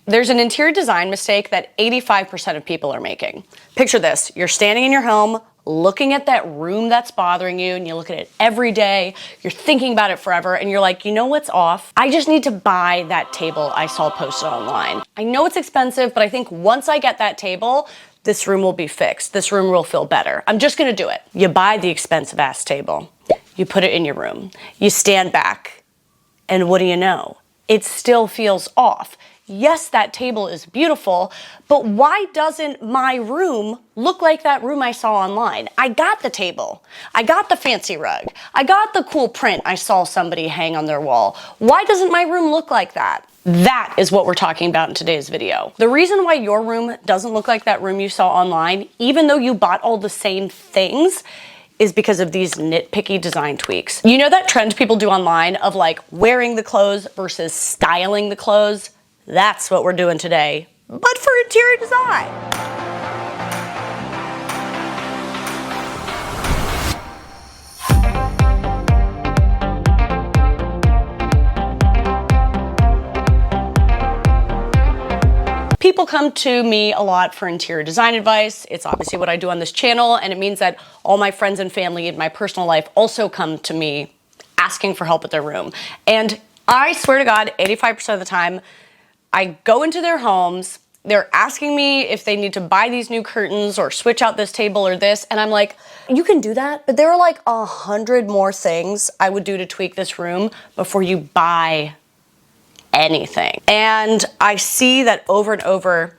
There's an interior design mistake that 85% of people are making. Picture this, you're standing in your home, looking at that room that's bothering you, and you look at it every day, you're thinking about it forever, and you're like, you know what's off? I just need to buy that table I saw posted online. I know it's expensive, but I think once I get that table, this room will be fixed. This room will feel better. I'm just gonna do it. You buy the expensive ass table, you put it in your room, you stand back, and what do you know? It still feels off. Yes, that table is beautiful, but why doesn't my room look like that room I saw online? I got the table. I got the fancy rug. I got the cool print I saw somebody hang on their wall. Why doesn't my room look like that? That is what we're talking about in today's video. The reason why your room doesn't look like that room you saw online, even though you bought all the same things, is because of these nitpicky design tweaks. You know that trend people do online of like wearing the clothes versus styling the clothes? That's what we're doing today, but for interior design. People come to me a lot for interior design advice. It's obviously what I do on this channel, and it means that all my friends and family in my personal life also come to me asking for help with their room. And I swear to God, 85% of the time, I go into their homes, they're asking me if they need to buy these new curtains or switch out this table or this, and I'm like, you can do that, but there are like 100 more things I would do to tweak this room before you buy anything. And I see that over and over,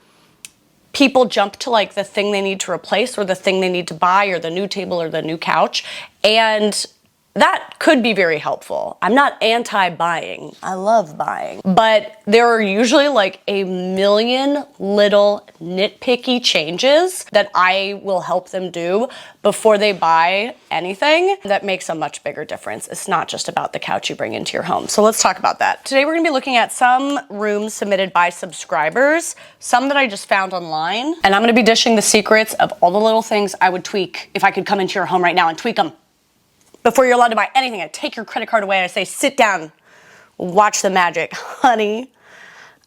people jump to like the thing they need to replace or the thing they need to buy or the new table or the new couch, and that could be very helpful. I'm not anti-buying. I love buying. But there are usually like a million little nitpicky changes that I will help them do before they buy anything that makes a much bigger difference. It's not just about the couch you bring into your home. So let's talk about that. Today we're gonna be looking at some rooms submitted by subscribers, some that I just found online, and I'm gonna be dishing the secrets of all the little things I would tweak if I could come into your home right now and tweak them. Before you're allowed to buy anything, I take your credit card away and I say, sit down, watch the magic, honey.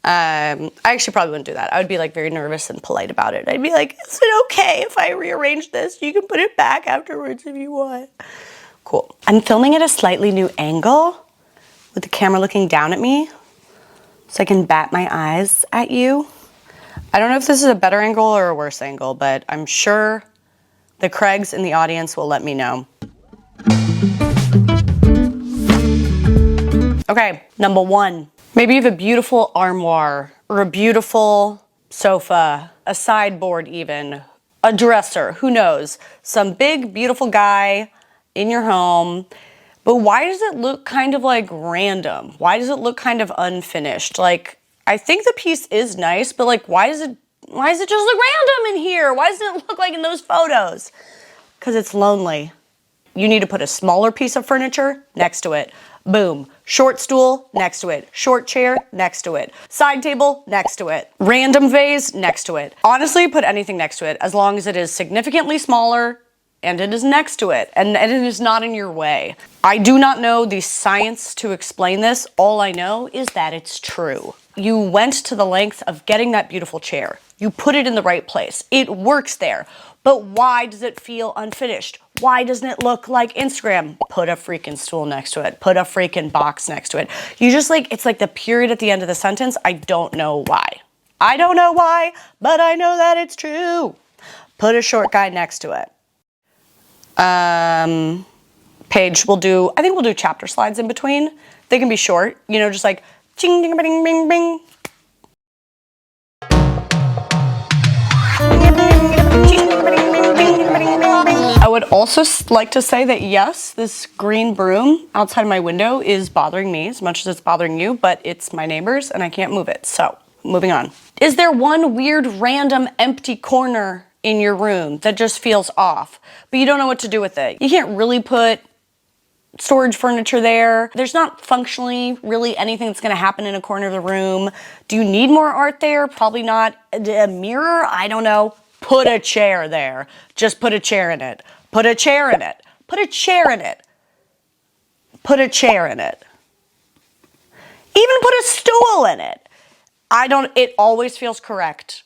I actually probably wouldn't do that. I would be like very nervous and polite about it. I'd be like, is it okay if I rearrange this? You can put it back afterwards if you want. Cool. I'm filming at a slightly new angle with the camera looking down at me so I can bat my eyes at you. I don't know if this is a better angle or a worse angle, but I'm sure the Craigs in the audience will let me know. Okay, number one, maybe you have a beautiful armoire or a beautiful sofa, a sideboard even, a dresser, who knows, some big, beautiful guy in your home, but why does it look kind of like random? Why does it look kind of unfinished? Like, I think the piece is nice, but like, why does it just look random in here? Why doesn't it look like in those photos? Because it's lonely. You need to put a smaller piece of furniture next to it. Boom. Short stool next to it. Short chair next to it. Side table next to it. Random vase next to it. Honestly, put anything next to it as long as it is significantly smaller and it is next to it and it is not in your way. I do not know the science to explain this. All I know is that it's true. You went to the length of getting that beautiful chair. You put it in the right place. It works there. But why does it feel unfinished? Why doesn't it look like Instagram? Put a freaking stool next to it. Put a freaking box next to it. You just like, it's like the period at the end of the sentence. I don't know why. I don't know why, but I know that it's true. Put a short guy next to it. Page, I think we'll do chapter slides in between. They can be short, you know, just like ching, ding, bing, bing, bing. I would also like to say that yes, this green broom outside my window is bothering me as much as it's bothering you, but it's my neighbor's and I can't move it. So, moving on. Is there one weird, random, empty corner in your room that just feels off, but you don't know what to do with it? You can't really put storage furniture there. There's not functionally really anything that's gonna happen in a corner of the room. Do you need more art there? Probably not. A mirror? I don't know. Put a chair there. Just put a chair in it. Put a chair in it. Put a chair in it. Put a chair in it. Even put a stool in it. It always feels correct.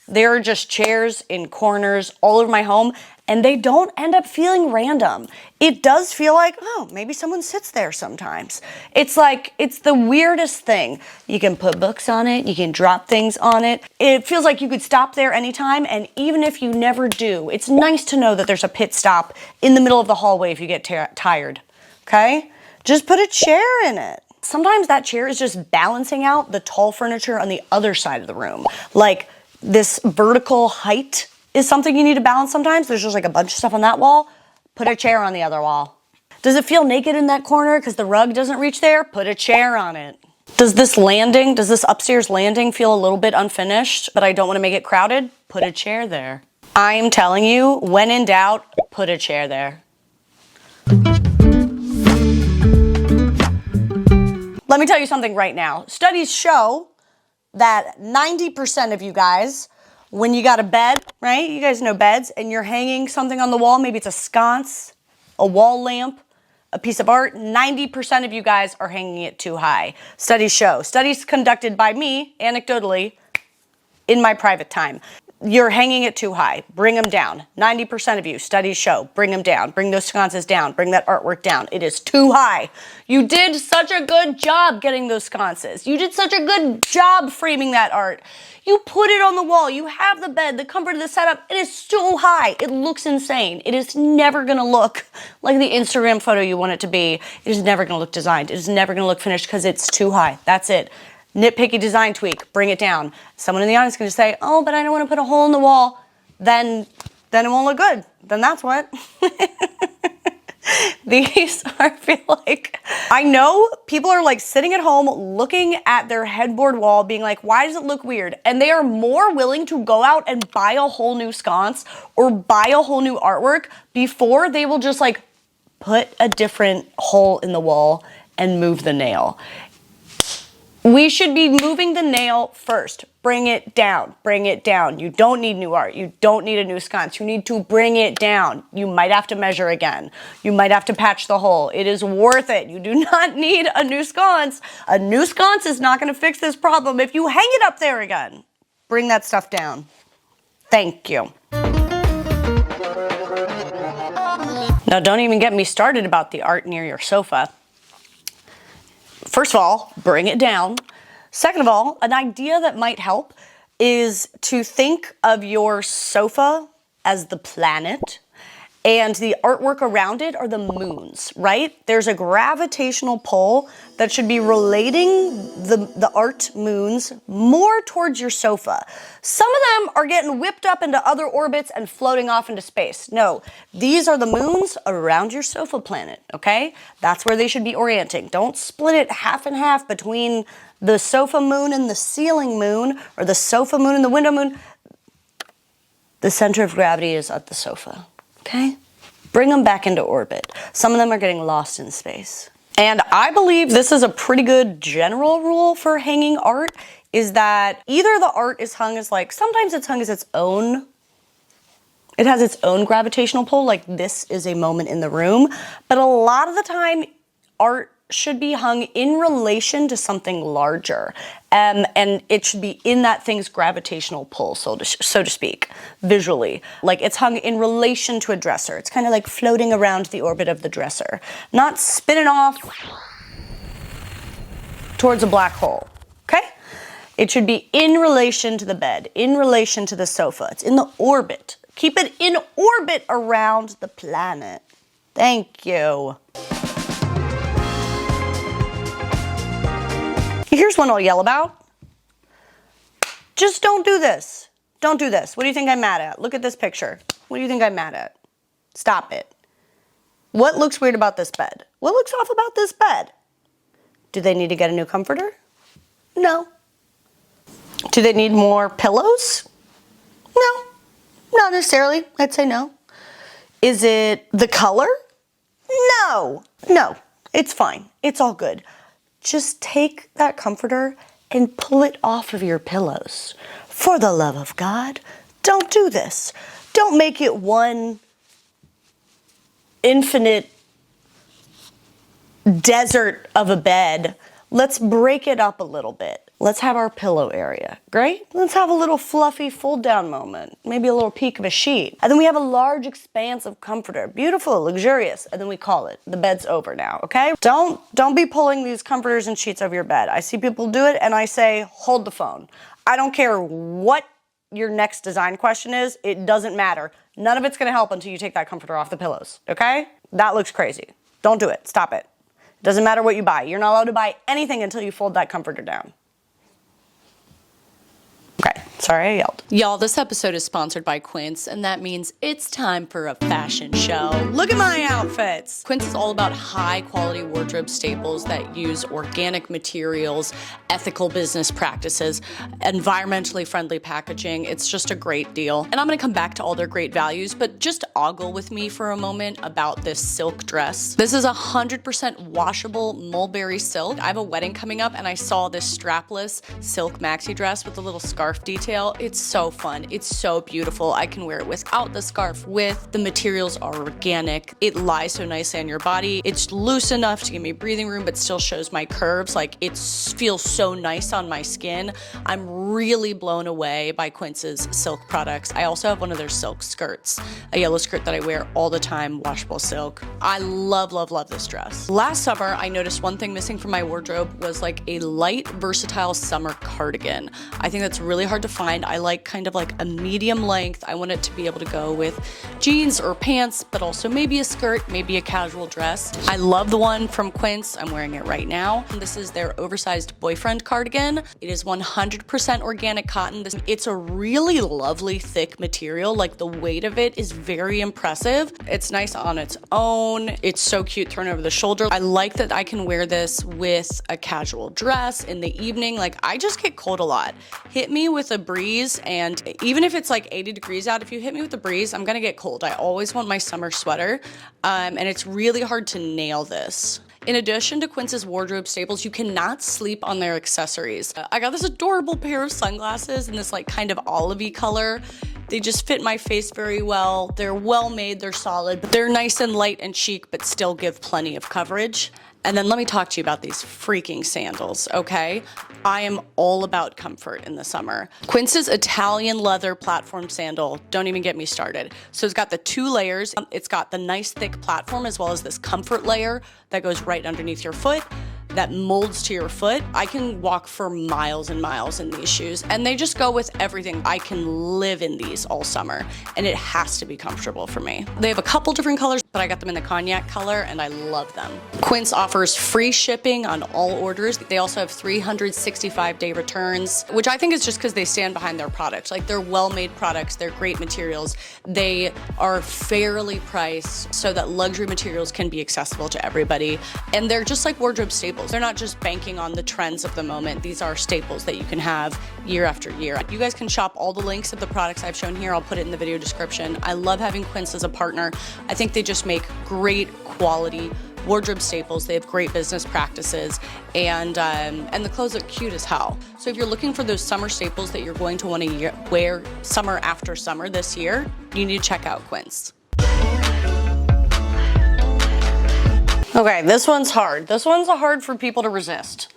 There are just chairs in corners all over my home, and they don't end up feeling random. It does feel like, oh, maybe someone sits there sometimes. It's like, it's the weirdest thing. You can put books on it, you can drop things on it. It feels like you could stop there anytime, and even if you never do, it's nice to know that there's a pit stop in the middle of the hallway if you get tired, okay? Just put a chair in it. Sometimes that chair is just balancing out the tall furniture on the other side of the room. Like, this vertical height is something you need to balance sometimes. There's just like a bunch of stuff on that wall. Put a chair on the other wall. Does it feel naked in that corner because the rug doesn't reach there? Put a chair on it. Does this upstairs landing feel a little bit unfinished, but I don't want to make it crowded? Put a chair there. I'm telling you, when in doubt, put a chair there. Let me tell you something right now. Studies show that 90% of you guys, when you got a bed, right? You guys know beds, and you're hanging something on the wall, maybe it's a sconce, a wall lamp, a piece of art, 90% of you guys are hanging it too high. Studies show. Studies conducted by me, anecdotally, in my private time. You're hanging it too high. Bring them down. 90% of you, studies show, bring them down. Bring those sconces down. Bring that artwork down. It is too high. You did such a good job getting those sconces. You did such a good job framing that art. You put it on the wall. You have the bed, the comfort of the setup. It is so high. It looks insane. It is never going to look like the Instagram photo you want it to be. It is never going to look designed. It is never going to look finished because it's too high. That's it. Nitpicky design tweak, bring it down. Someone in the audience is going to say, oh, but I don't want to put a hole in the wall. Then it won't look good. Then that's what. These I feel like, I know people are like sitting at home looking at their headboard wall being like, why does it look weird? And they are more willing to go out and buy a whole new sconce or buy a whole new artwork before they will just like put a different hole in the wall and move the nail. We should be moving the nail first. Bring it down. Bring it down. You don't need new art. You don't need a new sconce. You need to bring it down. You might have to measure again. You might have to patch the hole. It is worth it. You do not need a new sconce. A new sconce is not going to fix this problem if you hang it up there again. Bring that stuff down. Thank you. Now, don't even get me started about the art near your sofa. First of all, bring it down. Second of all, an idea that might help is to think of your sofa as the planet and the artwork around it are the moons, right? There's a gravitational pull that should be relating the art moons more towards your sofa. Some of them are getting whipped up into other orbits and floating off into space. No, these are the moons around your sofa planet, okay? That's where they should be orienting. Don't split it half and half between the sofa moon and the ceiling moon, or the sofa moon and the window moon. The center of gravity is at the sofa, okay? Bring them back into orbit. Some of them are getting lost in space. And I believe this is a pretty good general rule for hanging art, is that either the art is hung as like, sometimes it's hung as its own, it has its own gravitational pull, like this is a moment in the room, but a lot of the time art should be hung in relation to something larger. And it should be in that thing's gravitational pull, so to speak, visually. Like it's hung in relation to a dresser. It's kind of like floating around the orbit of the dresser, not spinning off towards a black hole, okay? It should be in relation to the bed, in relation to the sofa. It's in the orbit. Keep it in orbit around the planet. Thank you. Here's one I'll yell about. Just don't do this. Don't do this. What do you think I'm mad at? Look at this picture. What do you think I'm mad at? Stop it. What looks weird about this bed? What looks off about this bed? Do they need to get a new comforter? No. Do they need more pillows? No. Not necessarily. I'd say no. Is it the color? No. No. It's fine. It's all good. Just take that comforter and pull it off of your pillows. For the love of God, don't do this. Don't make it one infinite desert of a bed. Let's break it up a little bit. Let's have our pillow area. Great. Let's have a little fluffy fold down moment. Maybe a little peek of a sheet. And then we have a large expanse of comforter. Beautiful, luxurious. And then we call it. The bed's over now, okay? Don't be pulling these comforters and sheets over your bed. I see people do it and I say, hold the phone. I don't care what your next design question is. It doesn't matter. None of it's gonna help until you take that comforter off the pillows, okay? That looks crazy. Don't do it. Stop it. Doesn't matter what you buy. You're not allowed to buy anything until you fold that comforter down. Okay, sorry I yelled. Y'all, this episode is sponsored by Quince, and that means it's time for a fashion show. Look at my outfits. Quince is all about high quality wardrobe staples that use organic materials, ethical business practices, environmentally friendly packaging. It's just a great deal. And I'm gonna come back to all their great values, but just ogle with me for a moment about this silk dress. This is 100% washable mulberry silk. I have a wedding coming up and I saw this strapless silk maxi dress with a little scarf detail. It's so fun. It's so beautiful. I can wear it without the scarf with. The materials are organic. It lies so nicely on your body. It's loose enough to give me breathing room, but still shows my curves. Like, it feels so nice on my skin. I'm really blown away by Quince's silk products. I also have one of their silk skirts, a yellow skirt that I wear all the time, washable silk. I love, love, love this dress. Last summer, I noticed one thing missing from my wardrobe was like a light, versatile summer cardigan. I think that's really hard to find. I like kind of like a medium length. I want it to be able to go with jeans or pants, but also maybe a skirt, maybe a casual dress. I love the one from Quince. I'm wearing it right now. This is their oversized boyfriend cardigan. It is 100% organic cotton. It's a really lovely thick material. Like, the weight of it is very impressive. It's nice on its own. It's so cute thrown over the shoulder. I like that I can wear this with a casual dress in the evening. Like, I just get cold a lot. Hit me with a breeze, and even if it's like 80 degrees out, if you hit me with a breeze, I'm gonna get cold. I always want my summer sweater, and it's really hard to nail this. In addition to Quince's wardrobe staples, you cannot sleep on their accessories. I got this adorable pair of sunglasses in this like kind of olivey color. They just fit my face very well. They're well made, they're solid, but they're nice and light and chic, but still give plenty of coverage. And then let me talk to you about these freaking sandals, okay? I am all about comfort in the summer. Quince's Italian leather platform sandal, don't even get me started. So it's got the 2 layers. It's got the nice thick platform as well as this comfort layer that goes right underneath your foot, that molds to your foot. I can walk for miles and miles in these shoes, and they just go with everything. I can live in these all summer, and it has to be comfortable for me. They have a couple different colors, but I got them in the cognac color, and I love them. Quince offers free shipping on all orders. They also have 365-day returns, which I think is just because they stand behind their products. Like, they're well-made products, they're great materials. They are fairly priced so that luxury materials can be accessible to everybody, and they're just like wardrobe staples. They're not just banking on the trends of the moment. These are staples that you can have year after year. You guys can shop all the links of the products I've shown here. I'll put it in the video description. I love having Quince as a partner. I think they just make great quality wardrobe staples. They have great business practices, and the clothes look cute as hell. So if you're looking for those summer staples that you're going to want to wear summer after summer this year, you need to check out Quince. Okay, this one's hard. This one's hard for people to resist.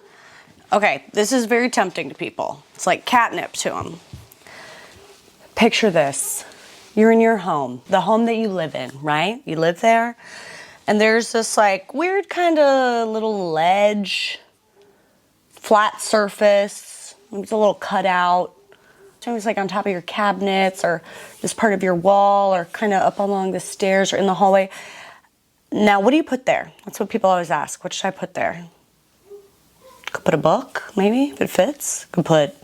Okay, this is very tempting to people. It's like catnip to them. Picture this. You're in your home, the home that you live in, right? You live there, and there's this like weird kind of little ledge, flat surface. It's a little cutout. It's like on top of your cabinets or this part of your wall or kind of up along the stairs or in the hallway. Now, what do you put there? That's what people always ask. What should I put there? Could put a book, maybe, if it fits. Could put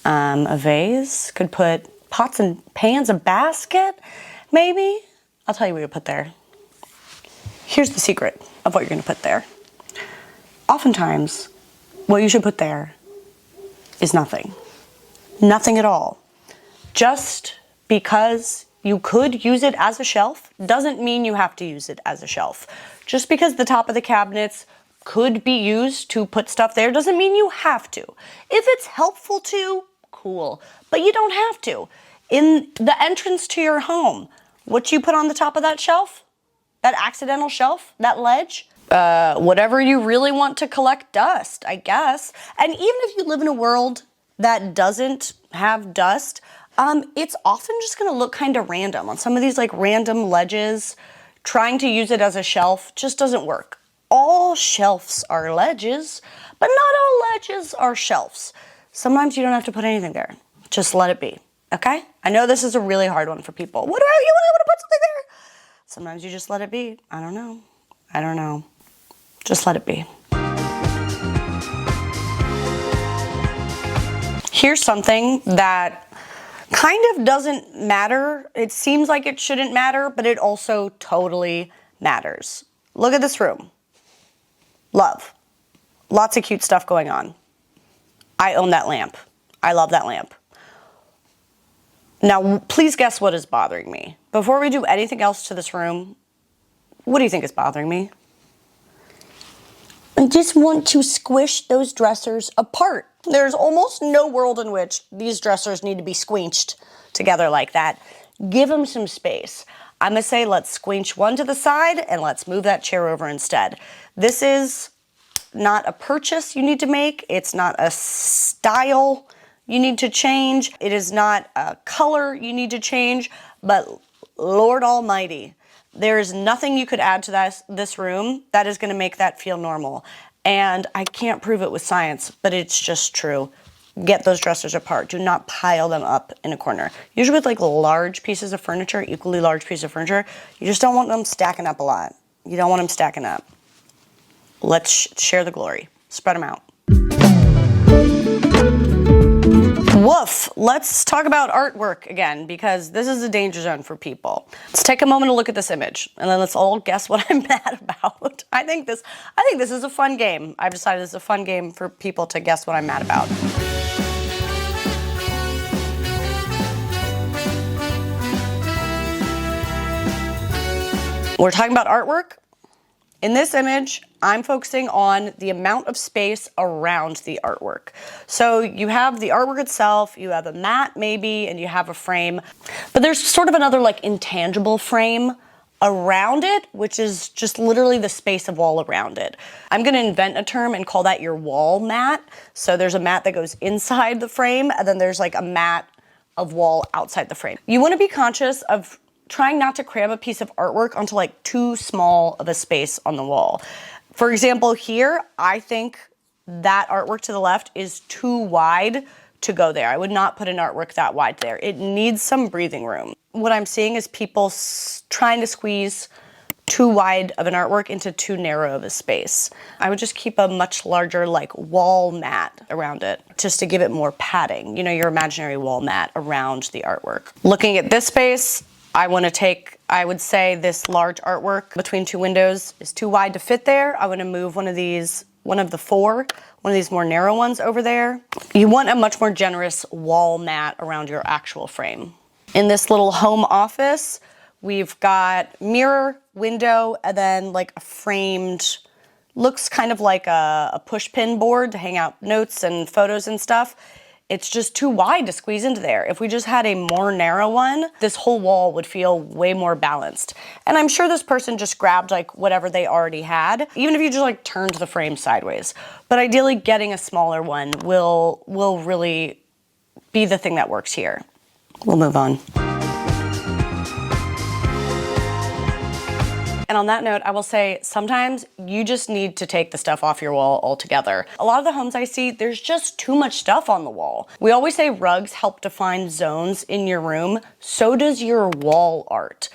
a vase. Could put pots and pans, a basket, maybe. I'll tell you what you put there. Here's the secret of what you're going to put there. Oftentimes, what you should put there is nothing. Nothing at all. Just because you could use it as a shelf doesn't mean you have to use it as a shelf. Just because the top of the cabinets could be used to put stuff there doesn't mean you have to. If it's helpful to, cool, but you don't have to. In the entrance to your home, what you put on the top of that shelf, that accidental shelf, that ledge, whatever you really want to collect dust, I guess. And even if you live in a world that doesn't have dust, it's often just gonna look kind of random. On some of these like random ledges, trying to use it as a shelf just doesn't work. All shelves are ledges, but not all ledges are shelves. Sometimes you don't have to put anything there. Just let it be, okay? I know this is a really hard one for people. What about you want to put something there? Sometimes you just let it be. I don't know. Just let it be. Here's something that kind of doesn't matter. It seems like it shouldn't matter, but it also totally matters. Look at this room. Love. Lots of cute stuff going on. I own that lamp. I love that lamp. Now, please guess what is bothering me. Before we do anything else to this room, what do you think is bothering me? I just want to squish those dressers apart. There's almost no world in which these dressers need to be squinched together like that. Give them some space. I'm gonna say let's squinch one to the side and let's move that chair over instead. This is not a purchase you need to make. It's not a style you need to change. It is not a color you need to change, but Lord Almighty, there is nothing you could add to this room that is gonna make that feel normal. And I can't prove it with science, but it's just true. Get those dressers apart. Do not pile them up in a corner. Usually with like large pieces of furniture, equally large pieces of furniture, you just don't want them stacking up a lot. You don't want them stacking up. Let's share the glory. Spread them out. Woof. Let's talk about artwork again, because this is a danger zone for people. Let's take a moment to look at this image, and then let's all guess what I'm mad about. I think this is a fun game. I've decided this is a fun game for people to guess what I'm mad about. We're talking about artwork. In this image, I'm focusing on the amount of space around the artwork. So you have the artwork itself, you have a mat maybe, and you have a frame, but there's sort of another like intangible frame around it, which is just literally the space of wall around it. I'm gonna invent a term and call that your wall mat. So there's a mat that goes inside the frame, and then there's like a mat of wall outside the frame. You wanna be conscious of trying not to cram a piece of artwork onto like too small of a space on the wall. For example, here, I think that artwork to the left is too wide to go there. I would not put an artwork that wide there. It needs some breathing room. What I'm seeing is people trying to squeeze too wide of an artwork into too narrow of a space. I would just keep a much larger like wall mat around it, just to give it more padding, you know, your imaginary wall mat around the artwork. Looking at this space, I would say this large artwork between two windows is too wide to fit there. I want to move one of these more narrow ones over there. You want a much more generous wall mat around your actual frame. In this little home office, we've got mirror, window, and then like a framed, looks kind of like a push pin board to hang out notes and photos and stuff. It's just too wide to squeeze into there. If we just had a more narrow one, this whole wall would feel way more balanced. And I'm sure this person just grabbed like whatever they already had, even if you just like turned the frame sideways. But ideally getting a smaller one will really be the thing that works here. We'll move on. And on that note, I will say sometimes you just need to take the stuff off your wall altogether. A lot of the homes I see, there's just too much stuff on the wall. We always say rugs help define zones in your room. So does your wall art.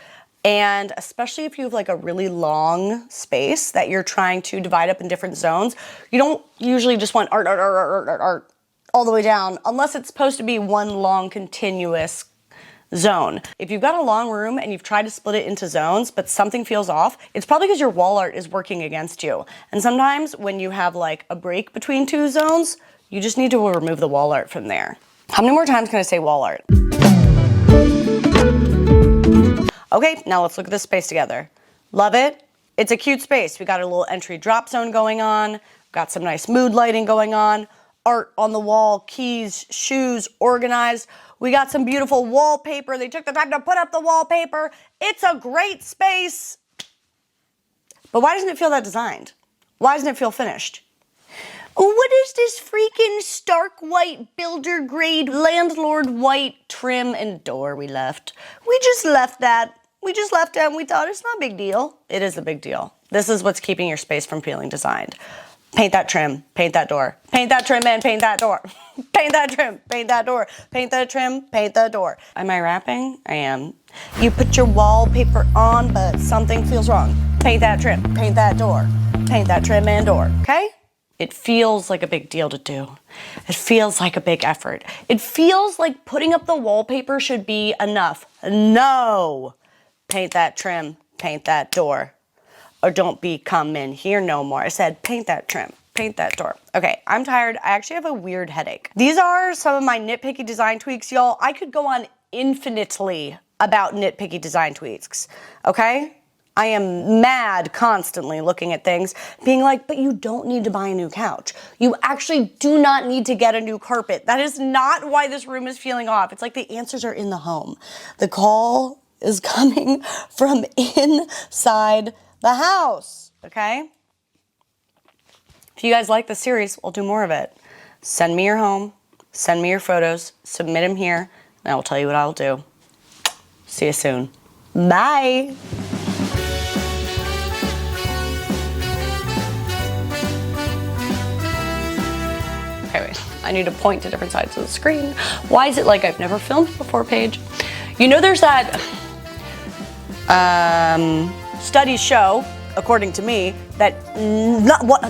And especially if you have like a really long space that you're trying to divide up in different zones, you don't usually just want art all the way down, unless it's supposed to be one long continuous zone. If you've got a long room and you've tried to split it into zones, but something feels off, it's probably because your wall art is working against you. And sometimes when you have like a break between two zones, you just need to remove the wall art from there. How many more times can I say wall art? Okay, now let's look at this space together. Love it. It's a cute space. We got a little entry drop zone going on. Got some nice mood lighting going on. Art on the wall, keys, shoes, organized. We got some beautiful wallpaper. They took the time to put up the wallpaper. It's a great space. But why doesn't it feel that designed? Why doesn't it feel finished? What is this freaking stark white builder grade landlord white trim and door we left? We just left that. We just left it and we thought it's not a big deal. It is a big deal. This is what's keeping your space from feeling designed. Paint that trim, paint that door. Paint that trim and paint that door. Paint that trim, paint that door. Paint that trim, paint that door. Am I rapping? I am. You put your wallpaper on, but something feels wrong. Paint that trim, paint that door. Paint that trim and door, okay? It feels like a big deal to do. It feels like a big effort. It feels like putting up the wallpaper should be enough. No! Paint that trim, paint that door. Or don't be come in here no more. I said paint that trim, paint that door. Okay, I'm tired. I actually have a weird headache. These are some of my nitpicky design tweaks, y'all. I could go on infinitely about nitpicky design tweaks, okay? I am mad constantly looking at things, being like, but you don't need to buy a new couch. You actually do not need to get a new carpet. That is not why this room is feeling off. It's like the answers are in the home. The call is coming from inside the house, okay? If you guys like the series, we'll do more of it. Send me your home, send me your photos, submit them here, and I will tell you what I'll do. See you soon. Bye. Okay, wait. I need to point to different sides of the screen. Why is it like I've never filmed before page? You know there's that studies show, according to me, that not what